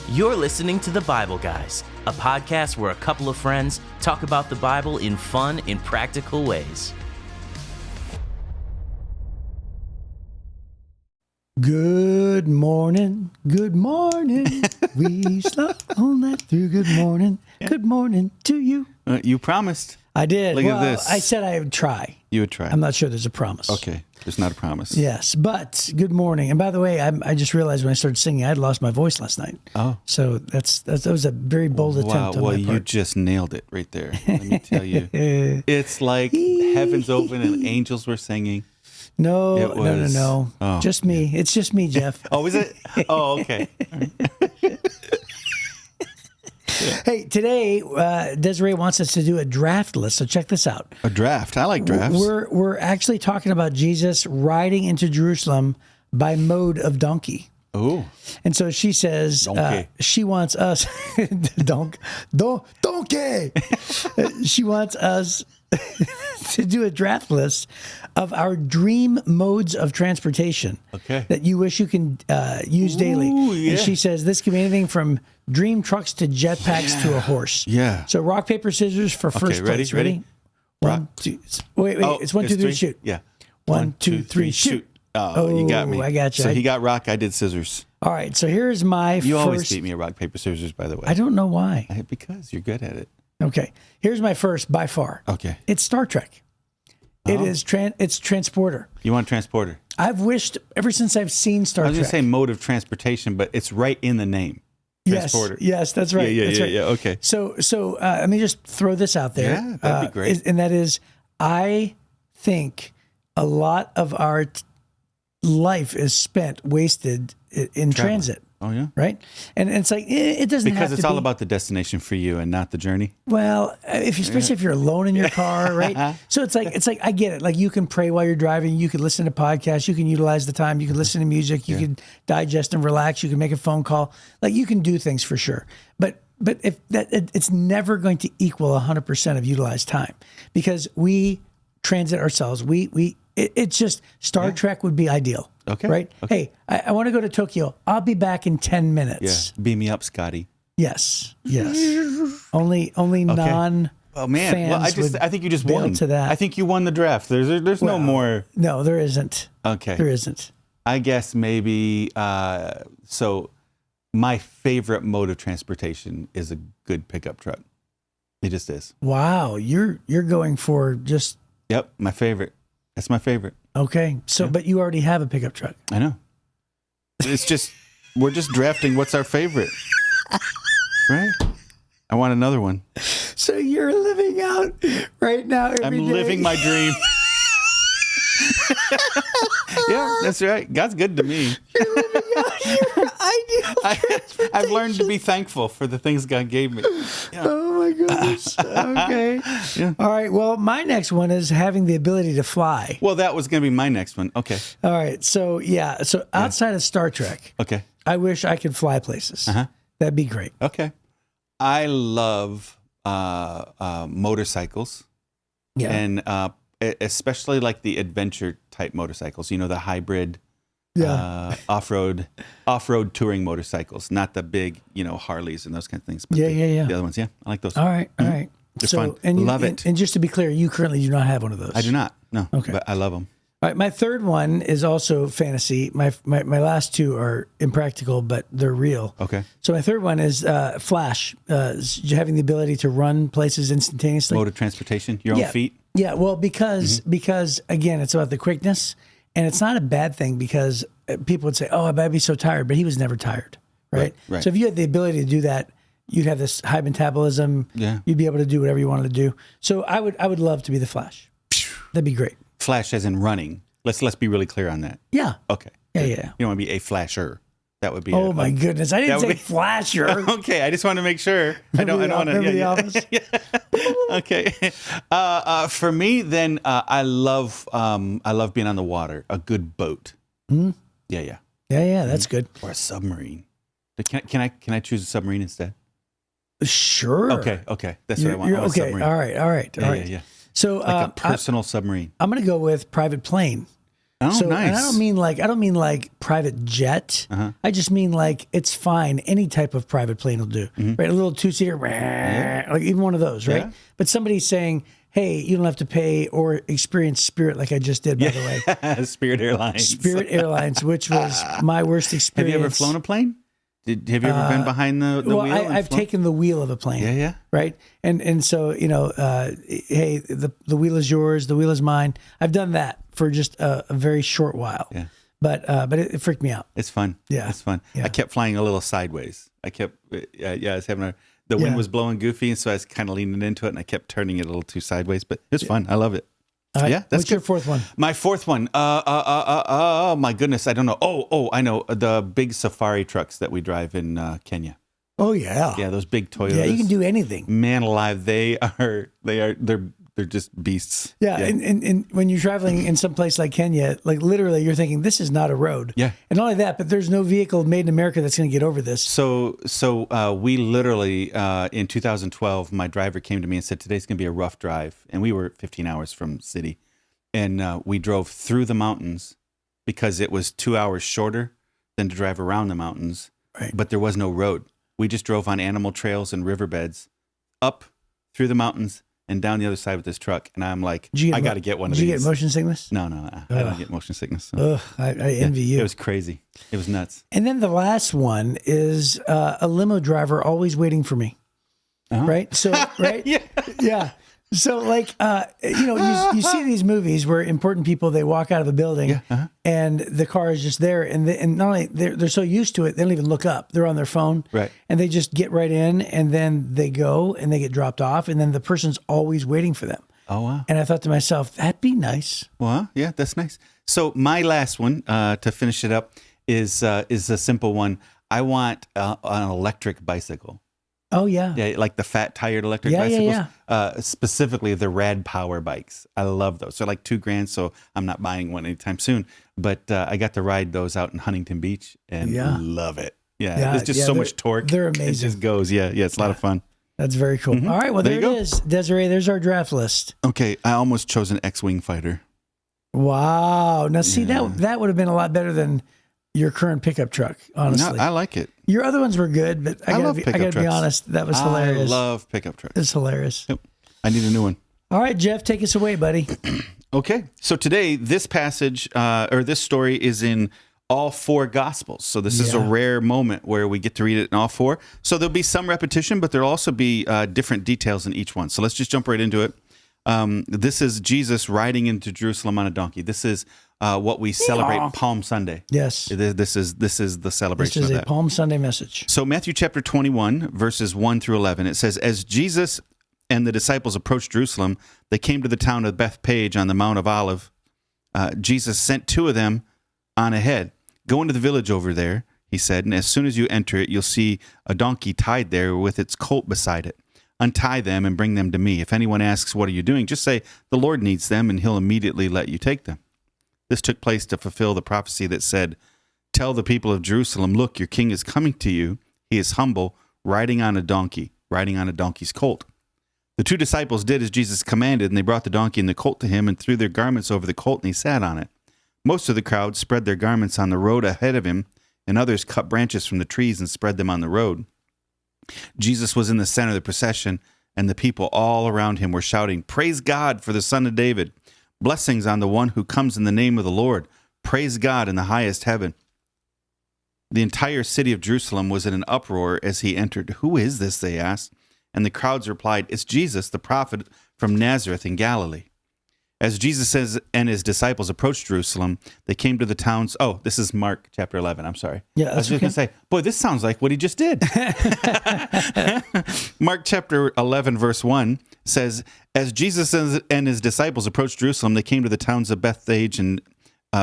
You're listening to The Bible Guys, a podcast where a couple of friends talk about the Bible in fun and practical ways. Good morning, good morning. We slept all night through. Good morning, good morning to you. You promised. I did. Look well, at this. I said I would try. You would try. I'm not sure there's a promise. Okay, there's not a promise. Yes, but good morning. And by the way, I just realized when I started singing, I had lost my voice last night. Oh. So that was a very bold attempt on Well, my you part. just nailed it right there. Let me tell you. It's like heaven's open and angels were singing. No. Oh, Just me. It's just me, Jeff. Oh, is it? Oh, okay. Hey, today Desiree wants us to do a draft list. So check this out. A draft. I like drafts. We're actually talking about Jesus riding into Jerusalem by mode of donkey. Oh. And so she says she wants us donkey. She wants us to do a draft list of our dream modes of transportation that you wish you can use daily. Yeah. And she says this can be anything from dream trucks to jetpacks to a horse. Yeah. So rock, paper, scissors for first place. Ready? One, two. Wait. It's 1, 2, 3, shoot. Yeah. 1, 2, 3, shoot. Oh, you got me. I got you. So he got rock, I did scissors. All right. So here's my You first. always beat me at rock, paper, scissors, by the way. I don't know why. Because you're good at it. Okay. Here's my first by far. Okay. It's Star Trek. It is it's transporter. You want transporter? I've wished ever since I've seen Star I was Trek. going to say mode of transportation, but it's right in the name. Transporter. Yes, that's right. Yeah, that's right. okay. So let me just throw this out there. Yeah, that'd be great. And that is, I think a lot of our life is spent wasted in transit. Oh, yeah? Right? And it's like, it doesn't have to be. Because it's all about the destination for you and not the journey. Well, especially if you're alone in your car, right? So it's like I get it. Like you can pray while you're driving. You can listen to podcasts. You can utilize the time. You can listen to music. You can digest and relax. You can make a phone call. Like you can do things for sure. But if it's never going to equal 100% of utilized time because we transit ourselves. It's just Star Trek would be ideal. Okay. Right? Okay. Hey, I want to go to Tokyo. I'll be back in 10 minutes. Yeah. Beam me up, Scotty. Yes. Only non Oh man. fans Well, I think you just won. to that. I think you won the draft. There's no more. No, there isn't. Okay. There isn't. I guess maybe so my favorite mode of transportation is a good pickup truck. It just is. Wow, you're going for just Yep, my favorite. That's my favorite. okay. So, but you already have a pickup truck. I know. It's just we're just drafting what's our favorite. Right? I want another one. So you're living out right now. I'm living my dream. Yeah, that's right. God's good to me. You're living out your ideal. I've learned to be thankful for the things God gave me. Yeah. Oh my goodness. Okay. Yeah. All right. Well, my next one is having the ability to fly. Well, that was going to be my next one. Okay. All right. So yeah. So outside of Star Trek, Okay. I wish I could fly places. That'd be great. Okay. I love motorcycles. Yeah. And especially like the adventure type motorcycles, the hybrid off-road touring motorcycles, not the big, Harleys and those kind of things. But Yeah. the other ones, I like those. All right. All right. They're fun. Love it. And just to be clear, you currently do not have one of those. I do not, no. Okay. But I love them. All right, my third one is also fantasy. My last two are impractical, but they're real. Okay. So my third one is Flash, having the ability to run places instantaneously. Mode of transportation, your own feet. Yeah, well, because again, it's about the quickness, and it's not a bad thing because people would say, "Oh, I'd be so tired," but he was never tired, right? Right. So if you had the ability to do that, you'd have this high metabolism. Yeah. You'd be able to do whatever you wanted to do. So I would love to be the Flash. That'd be great. Flash as in running. Let's be really clear on that. Yeah. Okay. Yeah. You don't want to be a flasher. That would be. Oh my goodness! I didn't say flasher. Okay, I just want to make sure. I don't want to. Remember The Office? Okay. For me, then I love being on the water. A good boat. Mm-hmm. Yeah. Yeah. That's good. Or a submarine. Can I choose a submarine instead? Sure. Okay. That's what I want. I want a Okay. submarine. All right. Yeah. So Like a personal submarine. I'm going to go with private plane. Oh, so, nice. And I don't mean like private jet. I just mean like it's fine. Any type of private plane will do. Right, a little 2-seater, like even one of those, right? Yeah. But somebody's saying, hey, you don't have to pay or experience Spirit like I just did, by the way. Spirit Airlines. Spirit Airlines, which was my worst experience. Have you ever flown a plane? Have you ever been behind the wheel? I've taken the wheel of a plane. Yeah. Right. And so, hey, the wheel is yours. The wheel is mine. I've done that for just a very short while. Yeah. But it freaked me out. It's fun. Yeah. It's fun. Yeah. I kept flying a little sideways. I was having the wind was blowing goofy. And so I was kind of leaning into it and I kept turning it a little too sideways, but it's fun. I love it. Yeah, that's What's your fourth one? My fourth one. Oh my goodness, I don't know. Oh, I know the big safari trucks that we drive in Kenya. Oh yeah, yeah, those big Toyotas. Yeah, you can do anything. Man alive, they're just beasts. Yeah, and when you're traveling in some place like Kenya, like literally, you're thinking this is not a road. Yeah, and not only that, but there's no vehicle made in America that's going to get over this. So we literally in 2012, my driver came to me and said today's going to be a rough drive, and we were 15 hours from city, and we drove through the mountains because it was 2 hours shorter than to drive around the mountains. Right. But there was no road. We just drove on animal trails and riverbeds, up through the mountains and down the other side with this truck. And I'm like, I got to get one of these. Did you get motion sickness? No, I don't get motion sickness. So. I envy you. It was crazy. It was nuts. And then the last one is a limo driver always waiting for me. Right? So, right? Yeah. So, like, you see these movies where important people, they walk out of a building and the car is just there. And not only they're so used to it, they don't even look up. They're on their phone. Right. And they just get right in and then they go and they get dropped off. And then the person's always waiting for them. Oh, wow. And I thought to myself, that'd be nice. Well, yeah, that's nice. So my last one to finish it up is a simple one. I want an electric bicycle. Oh, yeah. Yeah, like the fat tired electric bicycles. Specifically the Rad Power bikes. I love those. They're like $2,000, so I'm not buying one anytime soon. But I got to ride those out in Huntington Beach and love it. Yeah, it's just so much torque. They're amazing. It just goes. Yeah, it's a lot of fun. That's very cool. All right, well, there it is. Desiree, there's our draft list. Okay, I almost chose an X-Wing fighter. Wow. Now, see, that would have been a lot better than your current pickup truck, honestly. No, I like it. Your other ones were good, but I gotta be honest, that was hilarious. I love pickup trucks. It's hilarious. Yep. I need a new one. All right, Jeff, take us away, buddy. Okay. So today, this passage or this story is in all four Gospels. So this is a rare moment where we get to read it in all four. So there'll be some repetition, but there'll also be different details in each one. So let's just jump right into it. This is Jesus riding into Jerusalem on a donkey. This is what we celebrate Palm Sunday. Yes. This is the celebration of that. This is a Palm Sunday message. So Matthew chapter 21, verses 1 through 11, it says, as Jesus and the disciples approached Jerusalem, they came to the town of Bethpage on the Mount of Olives. Jesus sent two of them on ahead. Go into the village over there, he said, and as soon as you enter it, you'll see a donkey tied there with its colt beside it. Untie them and bring them to me. If anyone asks, what are you doing? Just say, the Lord needs them, and he'll immediately let you take them. This took place to fulfill the prophecy that said, tell the people of Jerusalem, look, your king is coming to you. He is humble, riding on a donkey's colt. The two disciples did as Jesus commanded, and they brought the donkey and the colt to him and threw their garments over the colt, and he sat on it. Most of the crowd spread their garments on the road ahead of him, and others cut branches from the trees and spread them on the road. Jesus was in the center of the procession, and the people all around him were shouting, praise God for the Son of David. Blessings on the one who comes in the name of the Lord. Praise God in the highest heaven. The entire city of Jerusalem was in an uproar as he entered. Who is this? They asked. And the crowds replied, it's Jesus, the prophet from Nazareth in Galilee. As Jesus and his disciples approached Jerusalem, they came to the towns. Oh, this is Mark chapter 11. I'm sorry. Yeah, I was just going to say, boy, this sounds like what he just did. Mark chapter 11, verse 1 says, as Jesus and his disciples approached Jerusalem, they came to the towns of Bethphage and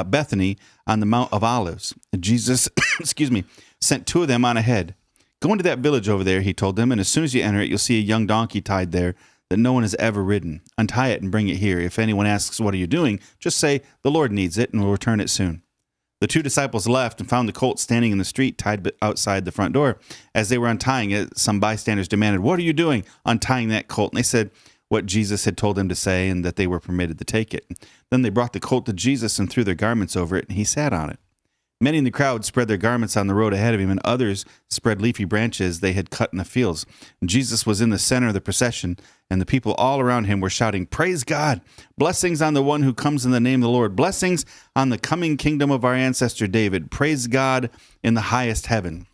Bethany on the Mount of Olives. Jesus, sent two of them on ahead. Go into that village over there, he told them, and as soon as you enter it, you'll see a young donkey tied there that no one has ever ridden. Untie it and bring it here. If anyone asks, what are you doing? Just say, the Lord needs it, and we'll return it soon. The two disciples left and found the colt standing in the street, tied outside the front door. As they were untying it, some bystanders demanded, what are you doing untying that colt? And they said, what Jesus had told them to say and that they were permitted to take it. Then they brought the colt to Jesus and threw their garments over it, and he sat on it. Many in the crowd spread their garments on the road ahead of him, and others spread leafy branches they had cut in the fields. And Jesus was in the center of the procession, and the people all around him were shouting, "Praise God! Blessings on the one who comes in the name of the Lord! Blessings on the coming kingdom of our ancestor David! Praise God in the highest heaven!"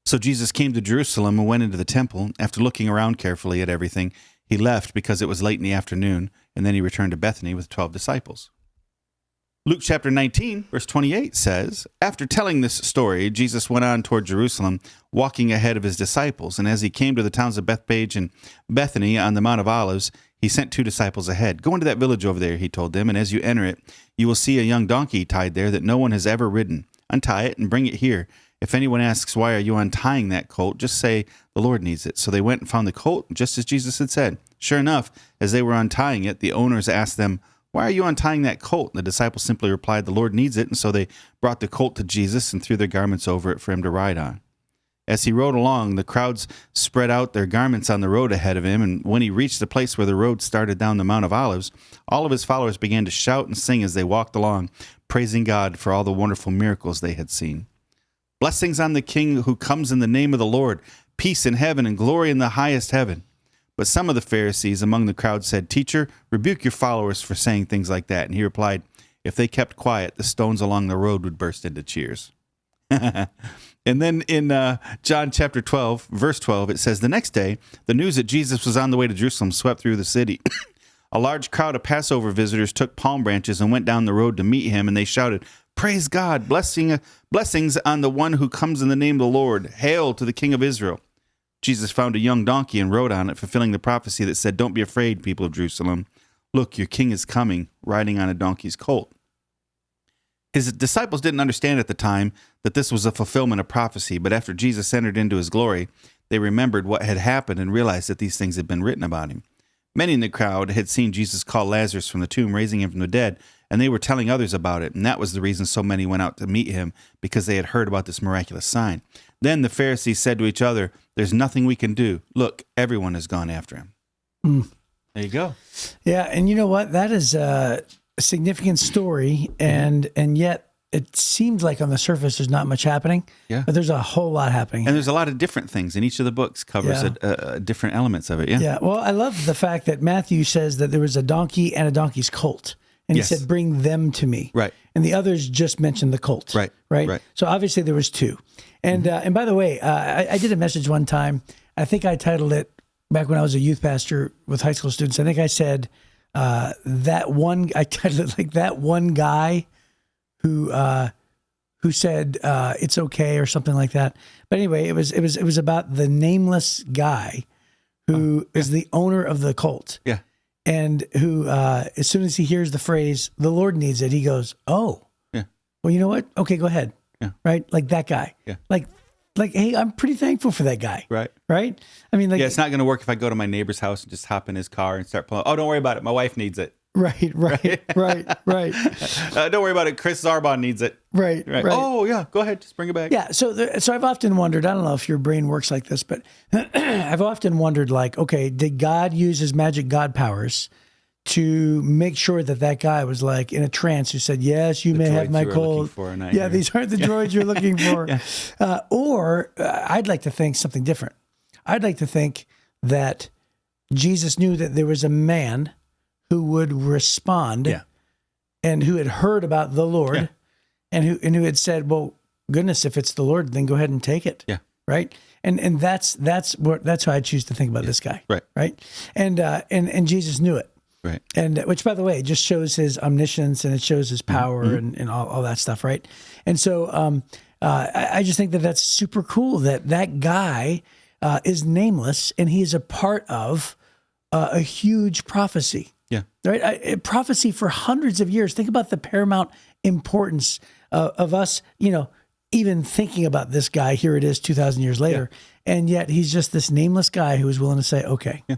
So Jesus came to Jerusalem and went into the temple. After looking around carefully at everything, he left because it was late in the afternoon, and then he returned to Bethany with 12 disciples. Luke chapter 19, verse 28 says, "After telling this story, Jesus went on toward Jerusalem, walking ahead of his disciples. And as he came to the towns of Bethpage and Bethany on the Mount of Olives, he sent 2 disciples ahead. 'Go into that village over there,' he told them, 'and as you enter it, you will see a young donkey tied there that no one has ever ridden. Untie it and bring it here. If anyone asks, 'Why are you untying that colt?' just say, 'The Lord needs it.'" So they went and found the colt, just as Jesus had said. Sure enough, as they were untying it, the owners asked them, "Why are you untying that colt?" And the disciples simply replied, "The Lord needs it." And so they brought the colt to Jesus and threw their garments over it for him to ride on. As he rode along, the crowds spread out their garments on the road ahead of him. And when he reached the place where the road started down the Mount of Olives, all of his followers began to shout and sing as they walked along, praising God for all the wonderful miracles they had seen. "Blessings on the King who comes in the name of the Lord, peace in heaven and glory in the highest heaven." But some of the Pharisees among the crowd said, "Teacher, rebuke your followers for saying things like that." And he replied, "If they kept quiet, the stones along the road would burst into cheers." And then in John chapter 12, verse 12, it says, "The next day, the news that Jesus was on the way to Jerusalem swept through the city. A large crowd of Passover visitors took palm branches and went down the road to meet him, and they shouted, 'Praise God! Blessings on the one who comes in the name of the Lord! Hail to the King of Israel!' Jesus found a young donkey and rode on it, fulfilling the prophecy that said, 'Don't be afraid, people of Jerusalem. Look, your king is coming, riding on a donkey's colt.'" His disciples didn't understand at the time that this was a fulfillment of prophecy, but after Jesus entered into his glory, they remembered what had happened and realized that these things had been written about him. Many in the crowd had seen Jesus call Lazarus from the tomb, raising him from the dead, and they were telling others about it, and that was the reason so many went out to meet him, because they had heard about this miraculous sign. Then the Pharisees said to each other, "There's nothing we can do. Look, everyone has gone after him." There you go. Yeah, and you know what? That is a significant story, and yet it seems like on the surface there's not much happening. Yeah. But there's a whole lot happening. And there's a lot of different things, and each of the books covers different elements of it. Yeah. Yeah. Well, I love the fact that Matthew says that there was a donkey and a donkey's colt. And he said, "Bring them to me." Right. And the others just mentioned the colt. Right. Right. Right. So obviously there was 2. And and by the way, I did a message one time. I think I titled it back when I was a youth pastor with high school students. I think I said I titled it like that one guy who said it's okay or something like that. But anyway, it was about the nameless guy who is the owner of the cult. Yeah. And who, as soon as he hears the phrase, "The Lord needs it," he goes, "Oh, yeah. Well, you know what? Okay, go ahead." Yeah. Right? Like that guy. Yeah. Like, hey, I'm pretty thankful for that guy. Right. Right? I mean, like, Yeah, it's not going to work if I go to my neighbor's house and just hop in his car and start pulling. "Oh, don't worry about it. My wife needs it." Right. Right. Don't worry about it. Chris Zarbon needs it. Right. Oh, yeah. Go ahead. Just bring it back. Yeah. So I've often wondered, I don't know if your brain works like this, but I've often wondered, like, okay, did God use his magic God powers to make sure that guy was like in a trance who said, "Yes, you may have my colt. Yeah, these aren't the droids you're looking for." Yeah. Or I'd like to think something different. I'd like to think that Jesus knew that there was a man who would respond and who had heard about the Lord and who had said, "Well, goodness, if it's the Lord, then go ahead and take it." Yeah. Right. And that's how I choose to think about this guy. Right. Right. And Jesus knew it. Right. And which, by the way, just shows his omniscience and it shows his power and all that stuff. Right. And so I just think that that's super cool that guy is nameless and he is a part of a huge prophecy. Yeah. Right. Prophecy for hundreds of years. Think about the paramount importance of us, even thinking about this guy. Here it is 2,000 years later. Yeah. And yet he's just this nameless guy who was willing to say, okay. Yeah.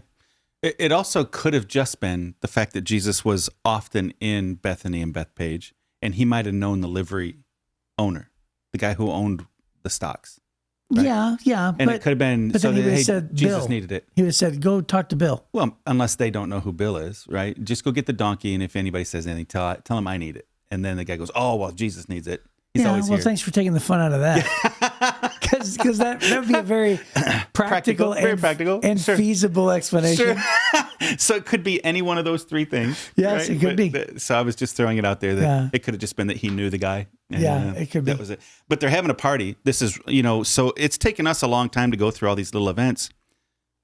It also could have just been the fact that Jesus was often in Bethany and Bethpage, and he might have known the livery owner, the guy who owned the stocks. Yeah, yeah. And it could have been but so then he that would have hey, said Jesus Bill. needed it. He would have said, "Go talk to Bill." Well, unless they don't know who Bill is, right? Just go get the donkey, and if anybody says anything, tell him I need it. And then the guy goes, "Oh, well, Jesus needs it. He's always here." Thanks for taking the fun out of that. Because that would be a very practical, very practical, and sure. feasible explanation. Sure. So it could be any one of those three things. Yes, right? it could be. So I was just throwing it out there that it could have just been that he knew the guy. And, it could be. That was it. But they're having a party. This is, so it's taken us a long time to go through all these little events.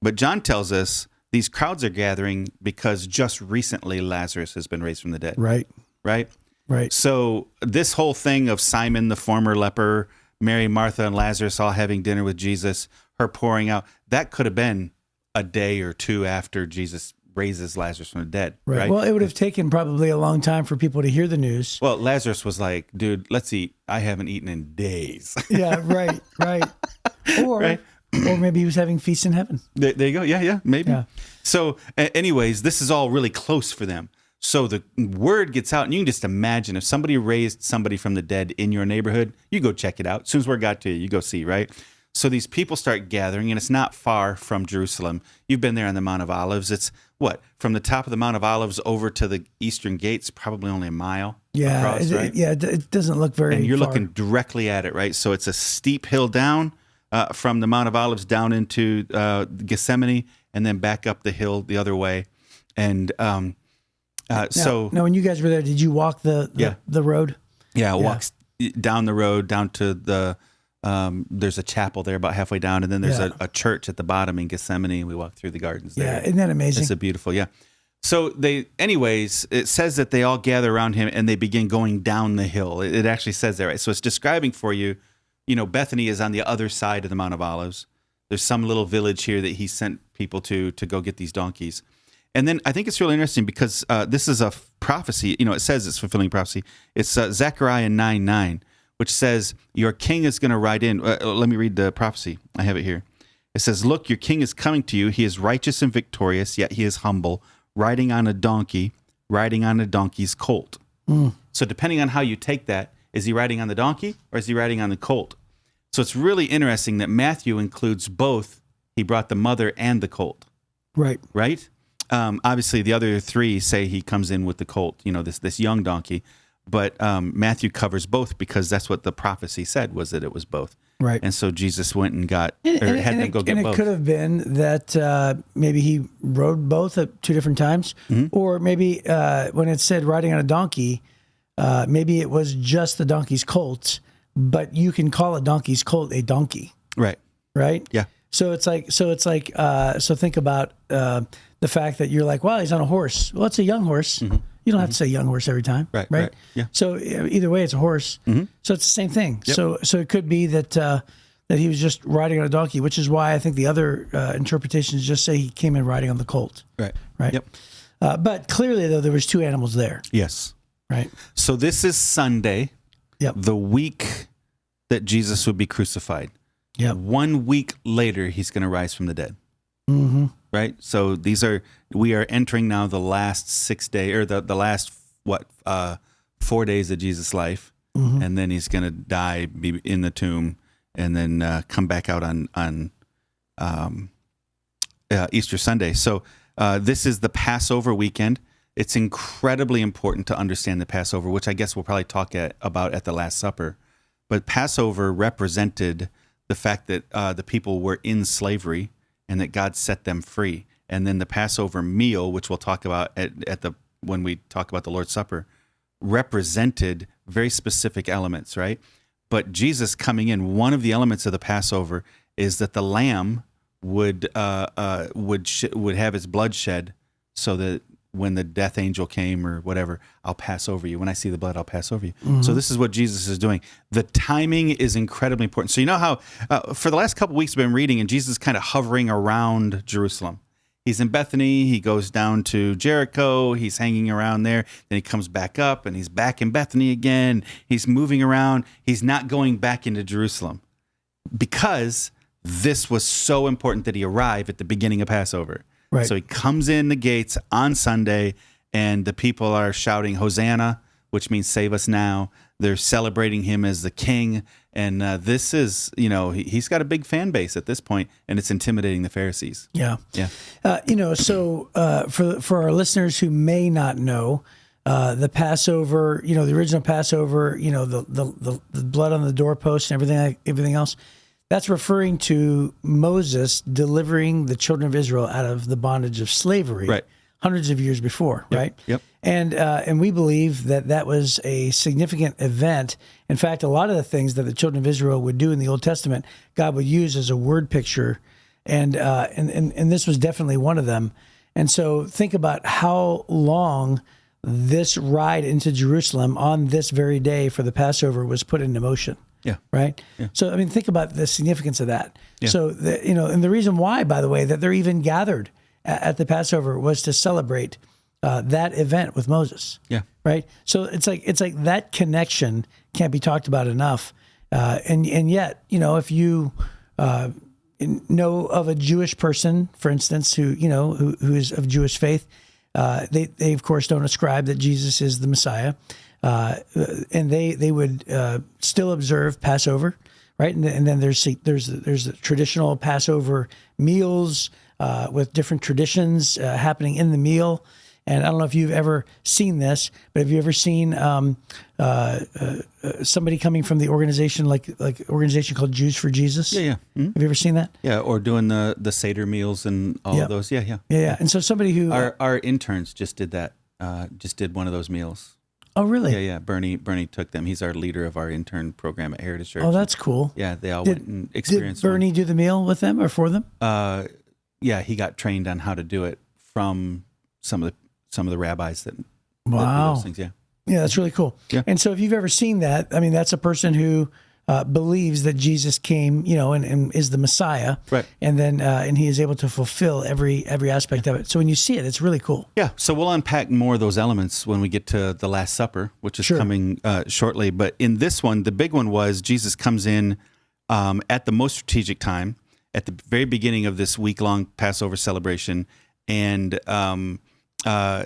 But John tells us these crowds are gathering because just recently Lazarus has been raised from the dead. Right. Right? Right. So this whole thing of Simon, the former leper, Mary, Martha, and Lazarus all having dinner with Jesus, her pouring out, that could have been a day or two after Jesus raises Lazarus from the dead. Right. Well, it would have taken probably a long time for people to hear the news. Well, Lazarus was like, dude, let's eat. I haven't eaten in days. Yeah, right. Or maybe he was having feasts in heaven. There you go. Yeah, maybe. Yeah. So anyways, this is all really close for them. So the word gets out, and you can just imagine if somebody raised somebody from the dead in your neighborhood, you go check it out. As soon as word got to you, you go see, right? So these people start gathering, and it's not far from Jerusalem. You've been there on the Mount of Olives. It's from the top of the Mount of Olives over to the eastern gates, probably only a mile across, right? It doesn't look very And you're far. looking directly at it, right? So it's a steep hill down from the Mount of Olives down into Gethsemane, and then back up the hill the other way. And Now, when you guys were there, did you walk the road? Yeah, walks down the road down to the. There's a chapel there about halfway down, and then there's a church at the bottom in Gethsemane. We walk through the gardens there. Yeah, isn't that amazing? It's a beautiful, So it says that they all gather around him and they begin going down the hill. It actually says that, right? So it's describing for you, Bethany is on the other side of the Mount of Olives. There's some little village here that he sent people to go get these donkeys. And then I think it's really interesting because this is a prophecy. It says it's fulfilling prophecy. It's Zechariah 9:9, which says, your king is going to ride in. Let me read the prophecy. I have it here. It says, look, your king is coming to you. He is righteous and victorious, yet he is humble, riding on a donkey's colt. So depending on how you take that, is he riding on the donkey or is he riding on the colt? So it's really interesting that Matthew includes both. He brought the mother and the colt. Right? Obviously, the other three say he comes in with the colt, this young donkey. But Matthew covers both because that's what the prophecy said, was that it was both. Right. And so Jesus went and had them go get both. And it could have been that maybe he rode both at two different times. Mm-hmm. Or maybe when it said riding on a donkey, maybe it was just the donkey's colt, but you can call a donkey's colt a donkey. Right. Right? Yeah. So think about the fact that you're like, well, he's on a horse. Well, it's a young horse. Mm-hmm. You don't have to say young horse every time, right? Yeah. So either way, it's a horse. Mm-hmm. So it's the same thing. Yep. So it could be that he was just riding on a donkey, which is why I think the other interpretations just say he came in riding on the colt. Right. Yep. But clearly, though, there was two animals there. Yes. Right. So this is Sunday. Yep. The week that Jesus would be crucified. Yep. 1 week later, he's going to rise from the dead. Mm-hmm. Right. So we are entering now the last 6 days, or the last 4 days of Jesus' life, mm-hmm. and then he's going to die, be in the tomb, and then come back out on Easter Sunday. So this is the Passover weekend. It's incredibly important to understand the Passover, which I guess we'll probably talk about at the Last Supper. But Passover represented the fact that the people were in slavery and that God set them free. And then the Passover meal, which we'll talk about when we talk about the Lord's Supper, represented very specific elements, right? But Jesus coming in, one of the elements of the Passover is that the lamb would have its blood shed, so that when the death angel came or whatever, I'll pass over you. When I see the blood, I'll pass over you. Mm-hmm. So this is what Jesus is doing. The timing is incredibly important. So you know how for the last couple of weeks we've been reading, and Jesus is kind of hovering around Jerusalem. He's in Bethany. He goes down to Jericho. He's hanging around there. Then he comes back up, and he's back in Bethany again. He's moving around. He's not going back into Jerusalem because this was so important that he arrived at the beginning of Passover. Right. So he comes in the gates on Sunday, and the people are shouting, Hosanna, which means save us now. They're celebrating him as the king. And this is, he's got a big fan base at this point, and it's intimidating the Pharisees. Yeah. Yeah. So for our listeners who may not know, the Passover, the original Passover, the blood on the doorpost and everything else, that's referring to Moses delivering the children of Israel out of the bondage of slavery, right, hundreds of years before, right? Yep. And we believe that was a significant event. In fact, a lot of the things that the children of Israel would do in the Old Testament, God would use as a word picture, and this was definitely one of them. And so think about how long this ride into Jerusalem on this very day for the Passover was put into motion. Yeah. Right. Yeah. So, think about the significance of that. Yeah. So, and the reason why, by the way, that they're even gathered at the Passover was to celebrate that event with Moses. Yeah. Right. So it's like that connection can't be talked about enough. And yet, if you know of a Jewish person, for instance, who is of Jewish faith, they of course don't ascribe that Jesus is the Messiah. And they would still observe Passover, right? And then there's the traditional Passover meals with different traditions happening in the meal. And I don't know if you've ever seen this, but have you ever seen somebody coming from the organization like organization called Jews for Jesus? Yeah. Mm-hmm. Have you ever seen that? Yeah, or doing the Seder meals and all of those. Yeah. And so somebody who our interns just did that. Just did one of those meals. Oh, really? Yeah. Bernie took them. He's our leader of our intern program at Heritage Church. Oh, that's cool. Yeah, they all went and experienced. Did Bernie do the meal with them or for them? Yeah, he got trained on how to do it from some of the rabbis that wow. do those things. Yeah, that's really cool. Yeah. And so if you've ever seen that, that's a person who believes that Jesus came, and is the Messiah, right? And then and he is able to fulfill every aspect of it. So when you see it, it's really cool. Yeah. So we'll unpack more of those elements when we get to the Last Supper, which is coming shortly. But in this one, the big one was Jesus comes in at the most strategic time, at the very beginning of this week-long Passover celebration, and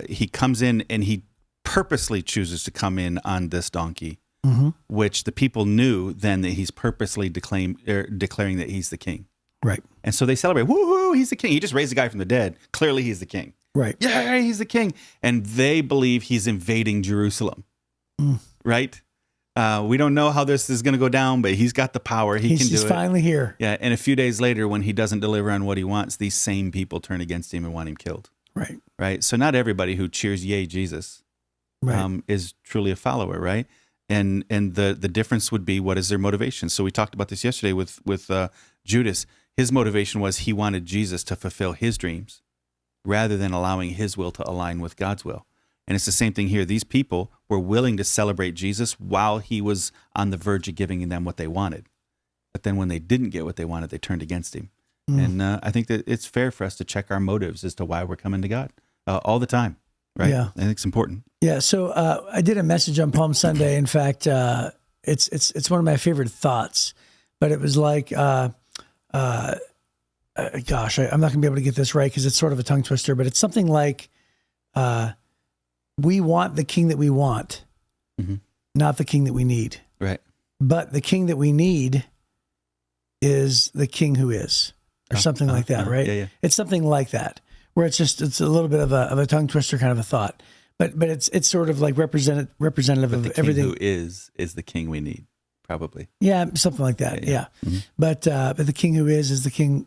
he comes in and he purposely chooses to come in on this donkey. Mm-hmm. Which the people knew then that he's purposely declaring that he's the king. Right. And so they celebrate, woo-hoo, he's the king. He just raised a guy from the dead. Clearly he's the king. Right. Yeah, he's the king. And they believe he's invading Jerusalem. Right? We don't know how this is going to go down, but he's got the power. He's finally here. Yeah, and a few days later when he doesn't deliver on what he wants, these same people turn against him and want him killed. Right. Right? So not everybody who cheers, yay, Jesus, is truly a follower, right? And the difference would be, what is their motivation? So we talked about this yesterday with Judas. His motivation was he wanted Jesus to fulfill his dreams rather than allowing his will to align with God's will. And it's the same thing here. These people were willing to celebrate Jesus while he was on the verge of giving them what they wanted. But then when they didn't get what they wanted, they turned against him. And I think that it's fair for us to check our motives as to why we're coming to God all the time. Right. Yeah. I think it's important. Yeah. So I did a message on Palm Sunday. In fact, it's one of my favorite thoughts, but it was like, gosh, I'm not going to be able to get this right because it's sort of a tongue twister, but it's something like, we want the king that we want, not the king that we need. Right. But the king that we need is the king who is, or something like that. Right. Yeah. It's something like that. Where it's a little bit of a tongue twister kind of a thought, but it's sort of like representative of everything. Who is the king we need, probably. Yeah, something like that. Yeah. Mm-hmm. But the king who is the king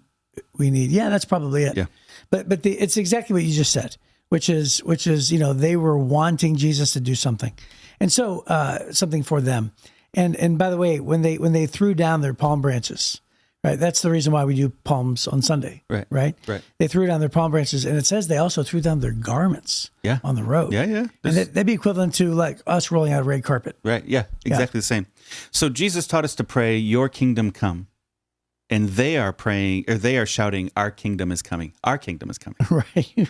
we need. Yeah, that's probably it. Yeah. But it's exactly what you just said, which is they were wanting Jesus to do something, and so something for them. And by the way, when they threw down their palm branches. Right, that's the reason why we do palms on Sunday. Right. They threw down their palm branches, and it says they also threw down their garments. On the road. Yeah. And that'd be equivalent to like us rolling out a red carpet. Right. Yeah. Exactly the same. So Jesus taught us to pray, "Your kingdom come," and they are praying, or they are shouting, "Our kingdom is coming. Our kingdom is coming."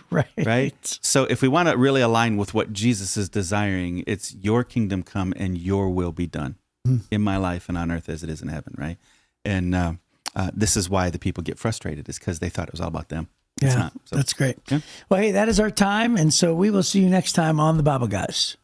Right. So if we want to really align with what Jesus is desiring, it's "Your kingdom come and Your will be done in my life and on earth as it is in heaven." Right. And this is why the people get frustrated, is because they thought it was all about them. It's not. So, that's great. Yeah. Well, hey, that is our time. And so we will see you next time on the Bible Guys.